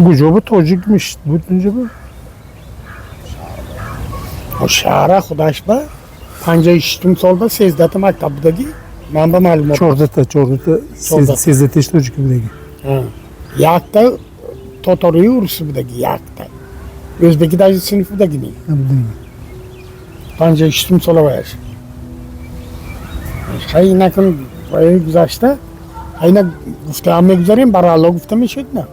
کجا بود تاجیکش بود اونجا بود شهر خودش با 56 سالda 13 تا maktab budagi manba ma'lumot 14 13 تاجیک بودگی yakta Totoroy urushi budagi yakta o'zbeki даже sinf budagi 56 سال وایش خیلی نکن برای گذشته اینا گفته هم میگذاریم برای الله گفته میشد نه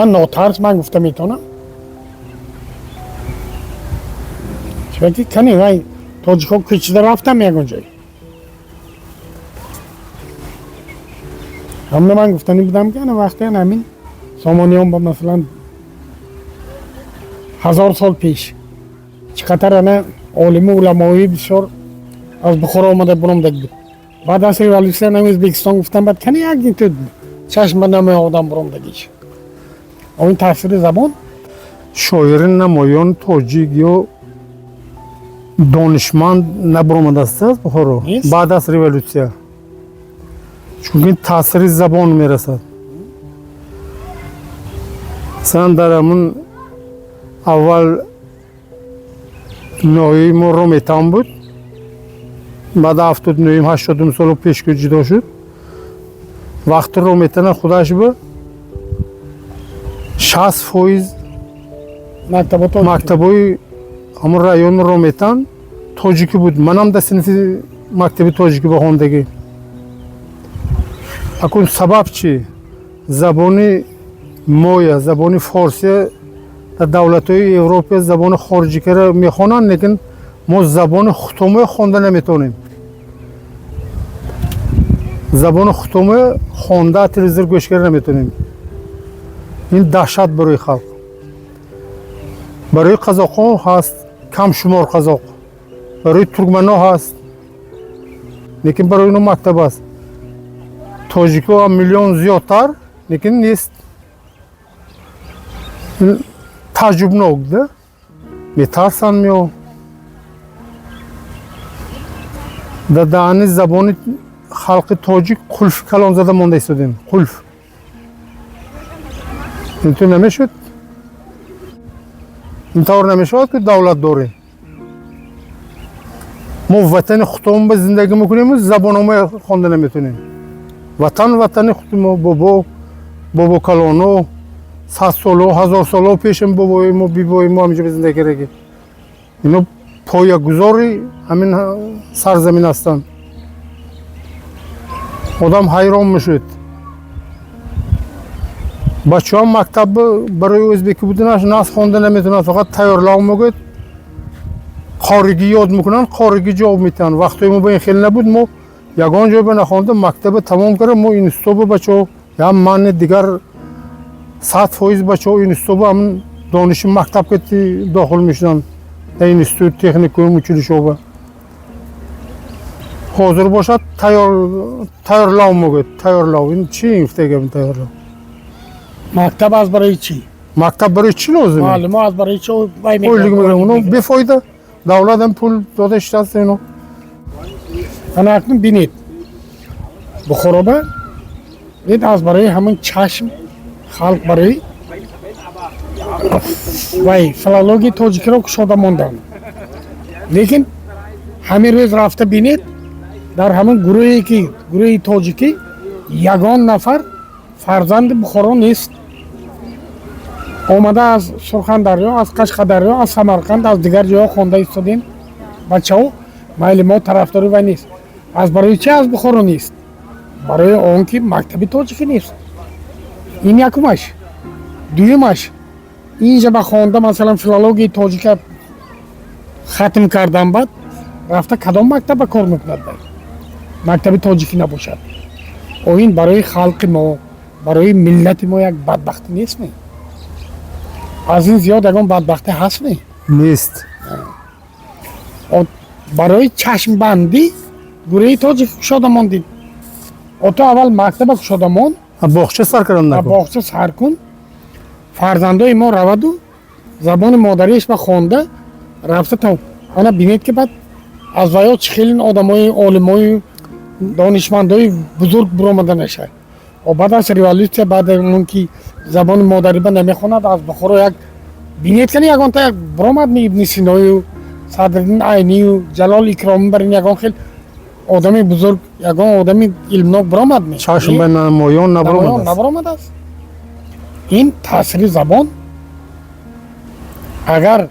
ناترس من گفته میتونم چون کنی وای تاجیک ها کچیده رفتم یک اونجایی همه من گفتنی بودم که وقتی همین سامانیان با مثلا 1000 سال پیش چقدر انا علم و علمایی بسیار از بخار آمده برامده بود بعد از ریولیوسیون ازبکستان گفتم بعد کنی یک تو چشم نمای آدم برامدگیش این تاثیر زبان شاعر نمایان تاجیک یا دانشمند نبرامده است بخارا بعد از ریولیوسیون چون این تاثیر زبان میرسد مثلا در همون اول نوعی ما رومیتان بود بعد 79 80 سال پیش که جدا شد وقت رومیتان خودش بود 60% مکتبای همون رایون رومیتان تاجیکی بود منم در صنف مکتب تاجیکی با خوندگی اکنون سبب چی؟ زبان مویا زبان فارسی در دولت‌های اروپا زبان خارجی که را میخوانند لیکن ما زبان ختومه خوانده نمیتونیم زبان ختومه خوانده تلویزیون گوش کردن نمیتونیم این دهشت برای خلق برای قزاق‌ها هست کم شمار قزاق برای ترکمن‌ها هست لیکن برای اینو مکتب است تاجیک‌ها میلیون زیادتر لیکن نیست تعجبناک ده میترسن میو در دهن زبان خلق تاجیک قلف کلام زده مانده ایستادیم قلف اینطور نمیشد اینطور نمیشد که دولت داره ما وطن خودمون به زندگی میکنیم زبانمون خوانده نمیتونیم وطن خودمون بابا کلانو 100 سال 1000 سال پیشم بابای ما بیبای ما همینجا به زندگی کردیم اینا پایه‌گذاری همین سرزمین هستند آدم حیران میشد بچه‌ها مکتب برای ازبکی بودنش ناس خوانده نمیتونن فقط تیارلو میگه خارجی یاد میکنن خارجی جواب میتن وقتی ما به این خیلی نبود ما یگان جا به نخوانده مکتب تمام کردم ما اینستوب بچه‌ها یا من دیگر 100% بچه‌ها اینستوب هم دانش مکتب که داخل میشدن در اینستیتوت تکنیکوی موچولی شعبه حاضر باشد تیارلو میگه تیارلو این چی گفته گم تیارلو مکتب از برای چی مکتب برای چی لازمه معلم از برای چی وای پول دیگه میگه اونو بفایده دولت هم پول دادش دست اینو انا اکنون بینید بخورابه دید از برای همون چشم خلق برای وای فلالوگی تاجیکی رو کشاده موندن لیکن همین روز رفته بینید در همون گروهی تاجیکی یگان نفر فرزند بخارا نیست آمده از سرخندریا از قشقدریا از سمرقند از دیگر جاها خوانده ایستادین بچه‌ها مایل ما طرفداری و نیست از برای چه از بخارا نیست برای اون که مکتبی تاجیکی نیست این یکمش دویمش اینجا به خوانده مثلا فیلولوژی تاجیک ختم کردن بعد رفته کدام مکتب کار میکند مکتبی تاجیکی نباشد این برای خلق ما برای ملت ما یک بدبختی نیست نه از این زیاد یکان بدبختی هست نه نیست برای چشم بندی گروهی تاجیک کشاده ماندیم تو اول مکتب کشاده ماند باغچه سر کردن نکن باغچه سر کن فرزندای ما رود و زبان مادریش به خوانده رفته تا انا بینید که بعد از ویا چه خیلی آدمای عالمای دانشمندای بزرگ برآمده نشه و بعد از ریولیوسیا بعد اون که زبان مادری به نمیخواند از بخور یک بینید کنی یکان تا یک برآمد می ابن سینایی و صدرالدین عینی و جلال اکرامی برین یکان خیلی آدمی بزرگ یکان آدمی علمناک برآمد می چشم به نمایان نبرآمد است. این تاثیر زبان اگر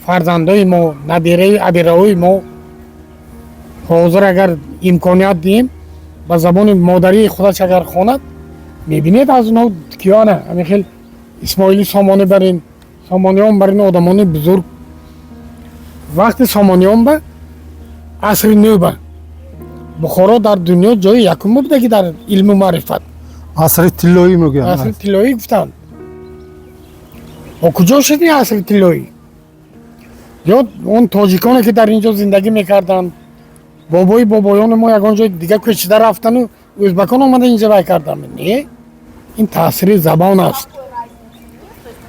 فرزندای ما نبیره ابیرهای ما حاضر اگر امکانیت دیم با زبان مادری خودش اگر خواند میبینید از اونها کیانه همین خیلی اسماعیلی سامانی برین سامانیان برین آدمان بزرگ وقتی سامانیان به عصر نو به بخارا در دنیا جای یکم بوده که در علم و معرفت عصر طلایی میگن. عصر طلایی گفتن و کجا شدی عصر طلایی؟ یا اون تاجیکانی که در اینجا زندگی میکردن بابایان ما یکان جای دیگه کشیده رفتن و ازبکان آمده اینجا بای کردن. نه این تاثیر زبان است.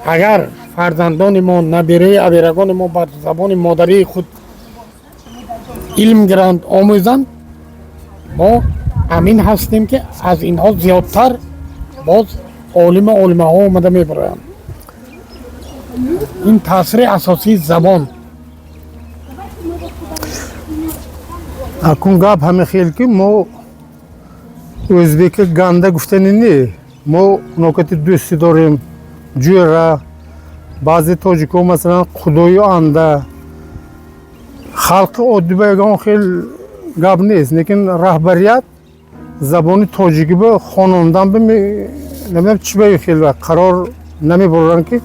اگر فرزندان ما نبیره ابیرگان ما بر زبان مادری خود علم گیرند آموزند ما امین هستیم که از اینها زیادتر باز علمه ها آمده میبرند. این تاثیر اساسی زبان. اکن گپ همه خیلی که ما ازبک گنده گفتنی نه ما نکات دوستی داریم جوره بعضی تاجیکا مثلا خدای آنده خلق عادی بگم خیلی گپ نیست لیکن رهبریت زبان تاجیکی به خانوندن به نمیدونم چی به خیلی وقت قرار نمیبرن که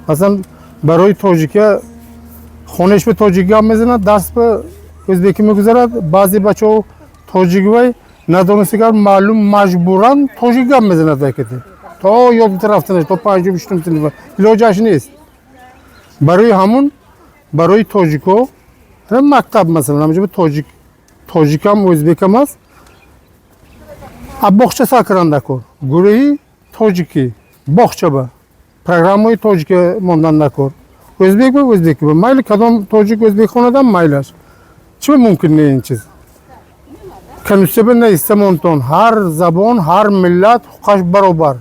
مثلا برای تاجیکی خونش به تاجیکی هم میزنن دست به ازبکی میگذارد بعضی بچه ها تاجیکی بای ندانستگر معلوم مجبورن تاجیکی هم میزند وکتی تا یاد رفتنش تا 5 و 6 سنف علاجش نیست. برای همون برای تاجیکا مکتب مثلا همونجا به تاجیک هم ازبک هم هست باغچه ساکران دکر گروهی تاجیکی باغچه با پروگرام های تاجیک ماندن دکر ازبک با ازبکی با مایل کدام تاجیک ازبک خوندم مایلش چه ممکن نه این چیز کنوسه به نیسته مونتون هر زبان هر ملت حقش برابر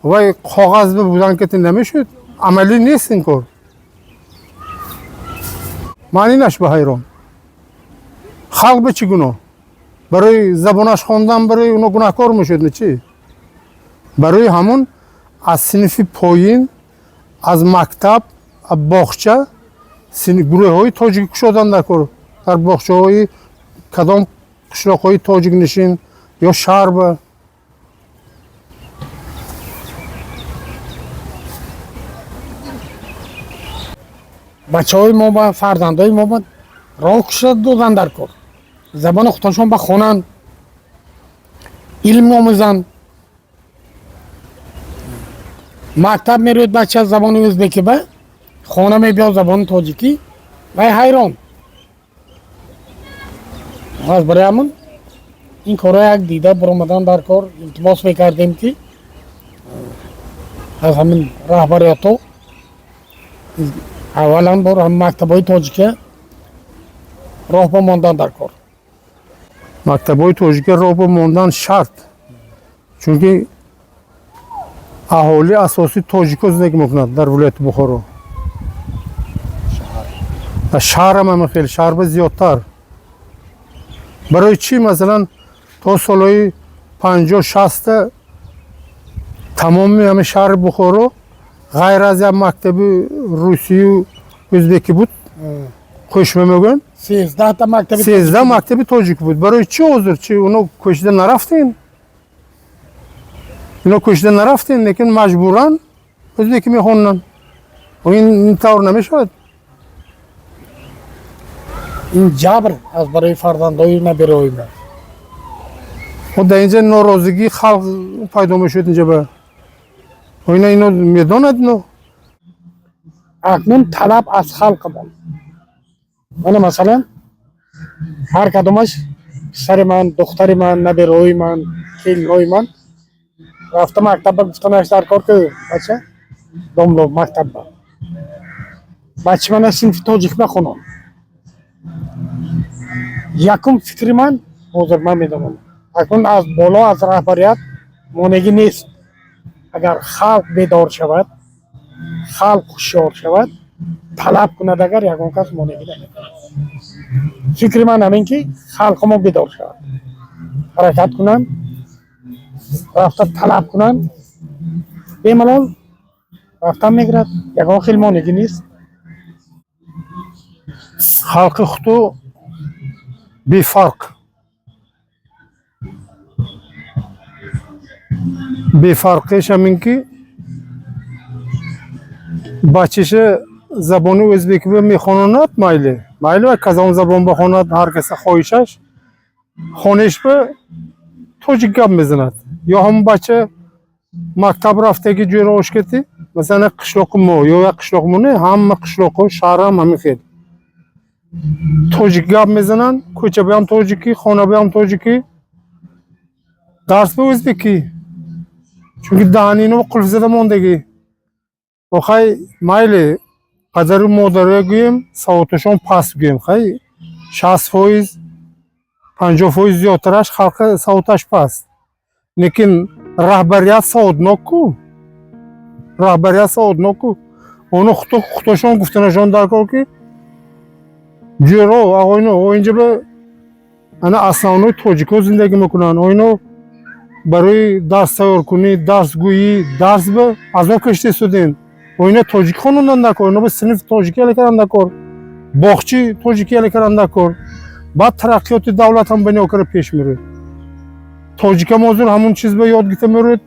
و کاغذ به بودن که نمیشد عملی نیست این کار معنی نش به حیران خلق به چی گناه برای زبانش خواندن برای اونا گناهکار میشد نه چی برای همون از صنف پایین از مکتب از باغچه گروه های تاجیک شدن در باغچه های کدام قشلاق های تاجیک نشین یا شهر بچه های ما با فرزندای ما با راه کشد دادن در کار زبان خودشون با خونن علم آموزن مکتب میروید بچه از زبان ازبکی به خانه میبیا زبان تاجیکی و حیران از برای همون این کارها یک دیده برآمدن در کار التماس میکردیم که از همین رهبریت ها اولا بار هم مکتب های تاجیکی راه با ماندن در کار مکتب های تاجیکی راه با ماندن شرط چون که اهالی اساسی تاجیک زندگی میکنند در ولایت بخارا در شهر هم خیلی شهر به زیادتر برای چی مثلا تا سالهای 50-60 تمام همه شهر بخارا غیر از یک مکتب روسی و ازبکی بود خوشمه میگن 13 مکتب تاجیک بود برای چی حضور چی اونا کشیده نرفتین لیکن مجبورن ازبکی میخونن و این طور نمیشود این جبر از برای فرزندای نبیره های ما و در اینجا ناراضگی خلق پیدا میشود اینجا به اینو میداند نو اکنون طلب از خلق من مثلا هر کدومش سر من دختر من نبیره های من خیلی های من رفته مکتب گفتنش در کار که بچه داملو مکتب بچه من از صنف تاجیک بخونم یکم فکر من حاضر من میدونم اکنون از بالا از رهبریت монеги нест. Агар халқ бедор шавад, халқ ҳушёр шавад, талаб кунад, агар ягон кас монеги намекунад. фикри ман ҳамин ки халқимо бедор шавад, ҳаракат кунанд, рафта талаб кунанд, бемалол рафтан мегирад. Ягон хел монеги нест. халқи худо бефарқ бефарқиш ҳамин ки бачаша забони ӯзбекӣ мехононад, майли ва казон забон бихонад, ҳар каса хоҳишаш хонеш ба тоҷик гап мезанад. ё ҳамон бача мактаб рафтаги ҷойро ошкати, масалан қишлоқи мо ё як қишлоқ мо не, ҳама қишлоқҳо шаҳрам ҳамин хел тоҷик гап мезананд, кӯча биям тоҷикӣ, хона биям тоҷикӣ, дарс ба ӯзбекӣ, чунки даҳани ино қулф зада мондагӣ. охай майли қадари модароя гӯем, саводашон паст гӯем, хай 60%, 50% зиёдтараш халқи саводаш паст. Лекин раҳбарият саводнок ку, раҳбарият саводнок ку. Оно худошон гуфтанашон дар кор ки ҷӯро агоино инҷа ба ана основной тоҷико зиндагӣ мекунанд. Оино барои дарс тайёркунӣ, дарсгӯӣ, дарс ба азоб кашида истодем. Оино тоҷикӣ хонондан дар кор, оино ба синф тоҷикӣ алӣ кардан дар кор, боғчӣ тоҷикӣ алӣ кардан дар кор. Баъд тараққиёти давлат ҳам ба нёкара пеш мерӯяд. тоҷика мозур ҳамон чиз ба ёд гирифта мерӯяд,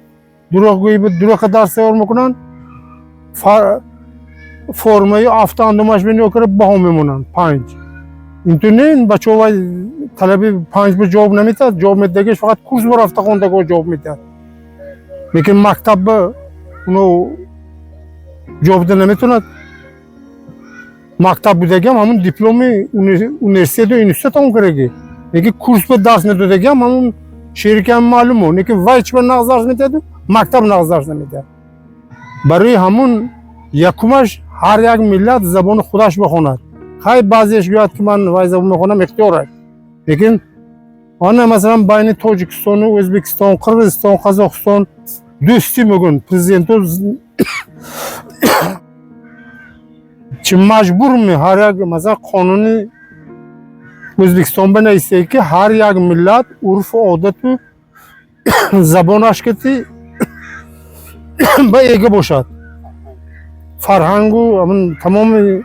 дурӯғгӯӣ ба дурӯқа дарс тайёр мекунанд, формаи автоандомаш ба нёкара баҳо мемонанд 5. Инту не бачаҳо талаби 5 ба ҷавоб наметиҳад, ҷавоб медигаш фақат курс ба рафта хондагоҳ ҷавоб медиҳад. Лекин мактаб ба уно ҷавоб дида наметавонад. мактаб будагиам ҳамон дипломи университету институтам кераги. Лекин курс ба дарс медодагиам ҳамон шерикам маълумо, лекин вай чӣ ба нағз дарс медиҳаду, мактаб нағз дарс намедиҳад. барои ҳамон якумаш ҳар як миллат забони худаш бихонад. хай баъзеаш гӯяд ки ман вай забон мехонам, ихтиёр аст. лекин ана масалан байни тоҷикистону ӯзбекистон, қирғизистон, қазоқистон дӯстӣ мегӯн президенту чӣ маҷбурми ҳар як масалан қонуни ӯзбекистон банависад ки ҳар як миллат урфу одату забонаш кати ба эга бошад. фарҳангу тамоми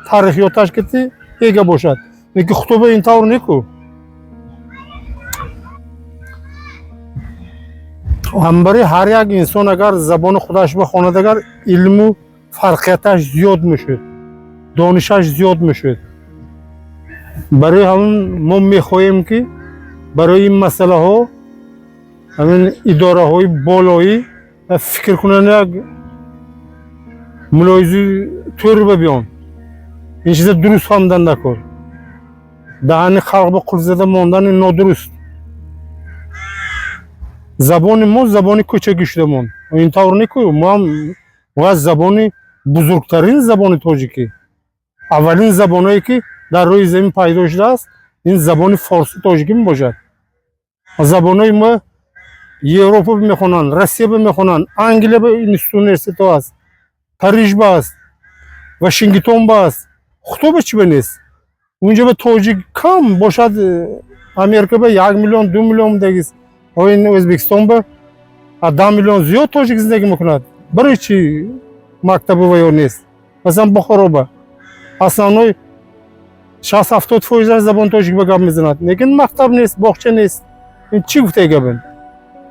тарихиёташ кати эга бошад. лекин худоба ин тавр неку. ҳамбари ҳар як инсон агар забони худаш бихонад, агар илму фарқияташ зиёд мешуд, донишаш зиёд мешуд. барои ҳамин мо мехоҳем ки барои ин масъалаҳо ҳамин идораҳои болоӣ фикр кунанд, як мулоҳизаи тӯъри ба биён. ин чиза дуруст фаҳмидан накор. даҳани халқ ба қулф зада мондани нодуруст. забони мо забони кӯчагӣ шуда монд. ин тавр неку. мо ҳам бояд забони бузургтарин забони тоҷикӣ, аввалин забоное ки дар рӯи замин пайдо шудааст, ин забони форсӣ тоҷикӣ мебошад. забонои мо европа мехонанд, россия мехонанд, англия институт университетҳо аст, париж ба аст, вашингтон ба аст. худоба чӣ ба нест? унҷа ба тоҷик кам бошад, америка ба 1 миллион 2 миллион дагист. ин ӯзбекистон ба 10 миллион зиёд тоҷик зиндагӣ мекунад. барои чӣ мактабу ва ё нест? масалан бухоро ба основной 60-70% забони тоҷик ба гап мезанад, лекин мактаб нест, боғча нест. ин чӣ гуфтаи гапен?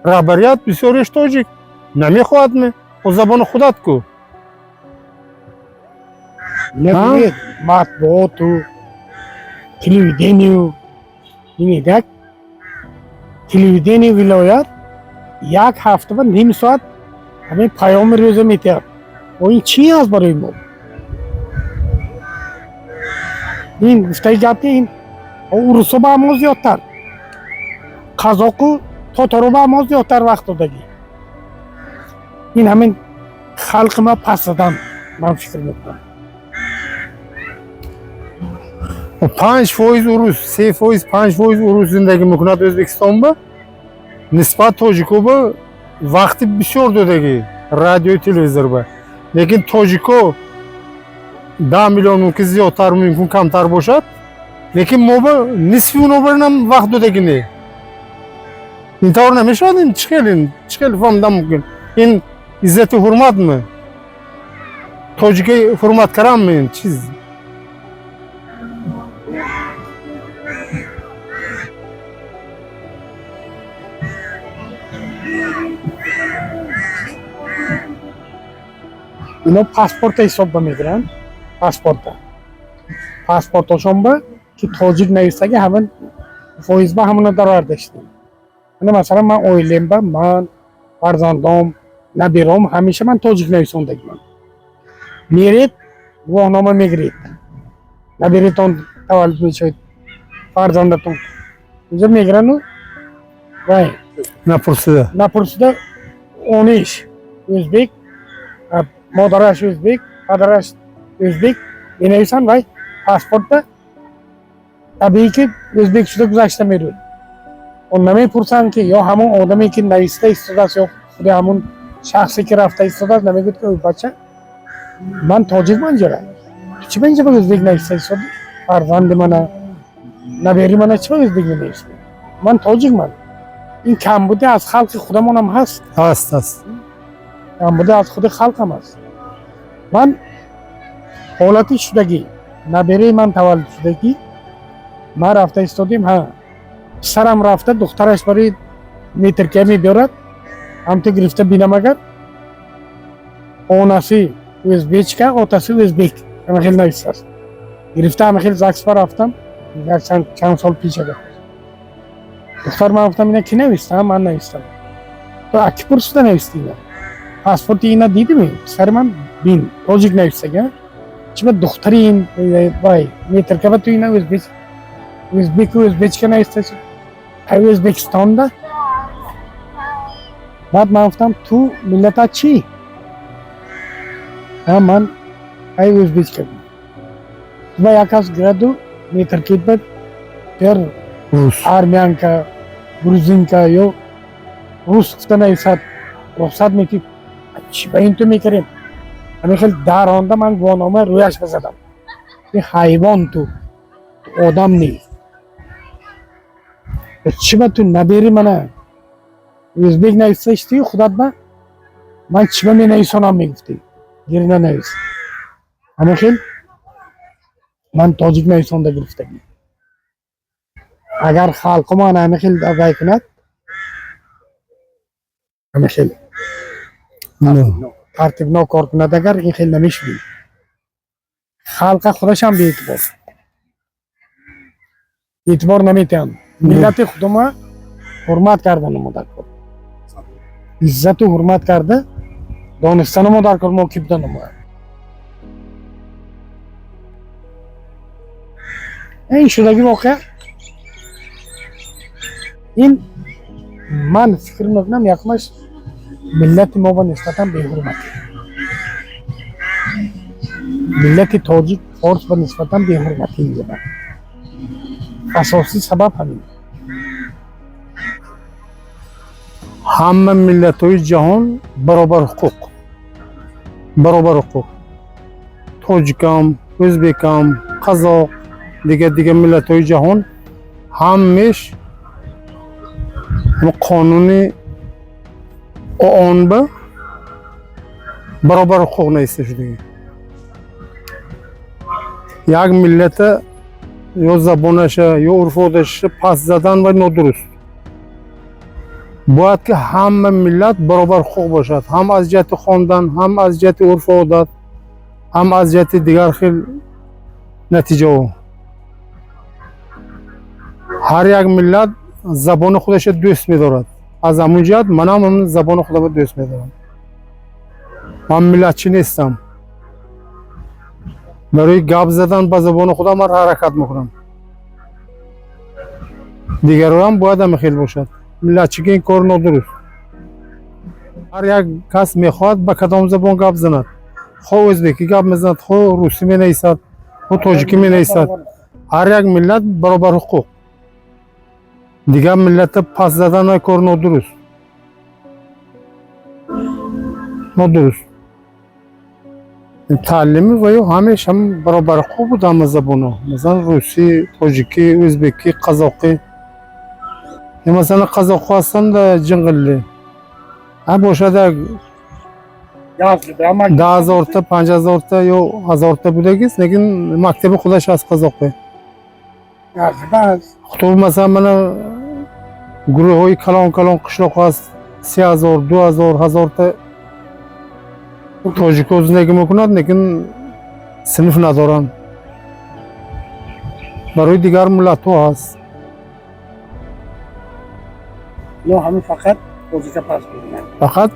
раҳбарият бисёрияш тоҷик намехоҳадме, о забони худат ку. Набиед матбуоту телевидению димедак телевидение вилоят як ҳафта ва ним соат ҳамин паёми рӯза метиҳад. ин чӣ аст барои мо? ин гуфтаи гап ки ин урусо ба мо зиёдтар, қазоқу тоторо ба мо зиёдтар вақт додагӣ. ин ҳамин халқи ма пасадан ман фикр мекунам. 5% урус, 3%, 5% урус зиндагӣ мекунад Ӯзбекистон ба нисбат тоҷико ба вақти бисёр додагӣ радиои телевизор ба, лекин тоҷико 10 миллион мумкин зиёдтар, мумкин камтар бошад, лекин мо ба нисфи унобаринам вақт додагӣ не. ин тавр намешавад. Ин чӣ хеле фаҳмида мумкин? Ин иззату ҳурматми? тоҷика ҳурмат карамми ин чиз? اینا پاسپورت حساب میگیرن. پاسپورتشون با که تاجیک نویسته که همون فایز با همون درار داشتیم. مثلا من اویلیم با من فرزندام نبیرم همیشه من تاجیک نویسندگی من میرید گواهنامه میگیرید، نبیریتون تولد میشید فرزندتون اینجا میگیرن و وای نپرسیده اونیش özbek مادرش özbek پدرش özbek بنویسن وای پاسپورتda tabii ki özbek شده گذشته میرود. اون نمیپرسن که یا همون آدمی که نویسته ایستاده یا خود همون شخصی که رفته ایستاده نمیگوید که بچه من تاجیک منجره چی به اینجا به özbek نویسته ایستاده فرزند منه نبیری منه چی به özbek نویسته من تاجیک من. این کمبودی از خلق خودمون هم هست. کمبودی از خود خلق هم هست. من حالتی شدگی نبیری من تولد شدگی ما رفته ایستادیم ها سرم رفته دخترش برای میترکه میبیارد همته گرفته بینم اگر اوناسی özbekcha otasi o'zbek همه خیلی نویسته است گرفته همه خیلی زکس رفتم چند سال پیش اگر دختر من گفتم اینا کی نویسته من نویستم تو اکی پرسیده نویستی اینا پاسپورت اینا دیدی سر من بین تاجیک نویسته گه چی به دختری این وای میترکه تو اینا özbekcha نویسته شد Özbekistan'da بعد من گفتم تو ملت چی؟ من özbekcha و یک از گردو می ترکیب بد پر آرمیانکا گروزینکا یا روس گفته نویسد رخصت میکی چی به این تو میکریم همین خیلی در آنده من گواهنامه رویش بزدم این حیوان تو آدم نیست چی به تو نبیری منه özbek نویسته اشتی خودت نه من چی به می نویسانم میگفتی گیری ننویس همه خیلی من تاجیک نویسانده گرفتگی اگر خلق من همه خیلی دقیق کند همه خیلی ترتیب نو کار کند اگر این خیلی نمیشوی خلق خودش هم بی اعتبار نمیتن ملت خودم حرمت کردن ما در کار عزت و حرمت کرده دانستن ما در کار ما کی بودن ما این شدگی واقع این من فکر میکنم یکمش ملت ما با نسبتا به حرمت ملت تاجیک فارس با نسبتا به حرمتی میدن اساسی سبب همین همه ملت‌های جهان برابر حقوق تاجیکم özbekam قزاق دیگه ملت‌های جهان همش قانون آن به برابر حقوق نیسته شده یک ملت یا زبانش یا عرف عادتش پس زدن و نادرست باید که همه ملت برابر حقوق باشد هم از جهت خواندن هم از جهت عرف عادت هم از جهت دیگر خیلی نتیجه هر یک ملت زبان خودش دوست می‌دارد از همون جهت من هم زبان خودم دوست می‌دارم من ملتچی نیستم برای گپ زدن با زبان خودم من حرکت میکنم دیگران باید هم خیلی باشد ملتچی که این کار نادرست هر یک کس میخواد با کدام زبان گپ زند خواه ازبکی گپ میزند خواه روسی مینویسد خواه تاجیکی مینویسد هر یک ملت برابر حقوق. دیگه ملت پس زدن کار نادرست نادرست. تعلیمی و یا همش هم برابر خوب بود همه زبانا، مثلا روسی، تاجیکی، ازبکی، قزاقی. یا مثلا قزاقی هستن در جنگلی. هم باشد Yazdı. Ama 10,000 تا 5,000 تا یا 1000 تا بودگیست، لیکن مکتب خودش از قزاقی. yazdı. Ben تو مثلا من گروه های کلان کلان قشلاق هست 3,000 2,000 1000 تا تاجیک ها زندگی میکنند، لیکن صنف ندارن. برای دیگر ملت ها هست. yok همین fakat Kozika pas بدونم. فقط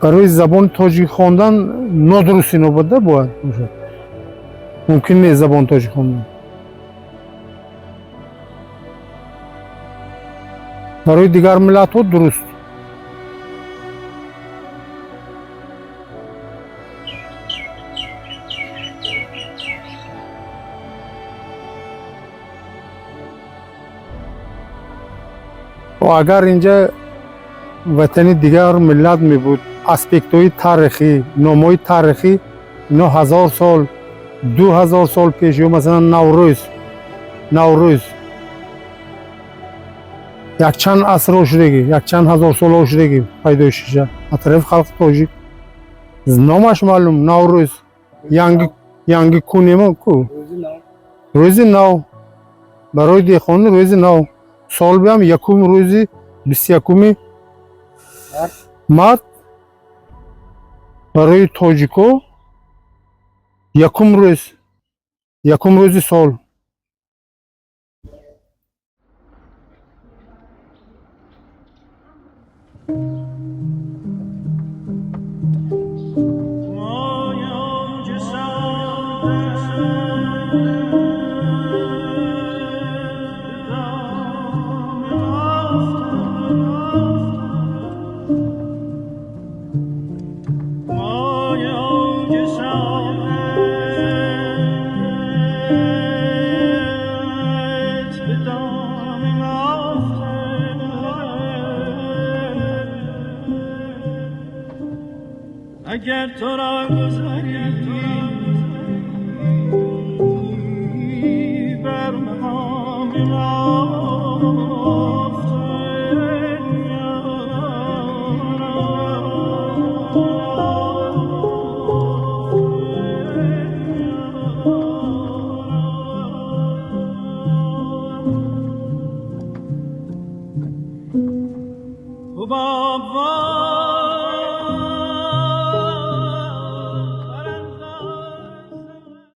برای زبان تاجیک خواندن نادرستی نبوده باید باشد. ممکن نیست زبان تاجیک خواندن. برای دیگر ملت ها درست. و اگر اینجا وطن دیگر ملت می بود، اسپکت های تاریخی، نام های تاریخی اینا 1000 سال 2000 سال پیش، یا مثلا نوروز یک چند عصر شدگی، یک چند هزار سال شدگی پیدا شده از طرف خلق تاجیک. نامش معلوم نوروز، ینگی کنیما کو روزی نو، برای دیخوان روزی نو. سال بیام یکم روزی 21 مارت برای تاجیکو یکم روزی سال. اگر تو را گذاری بر مقام رفته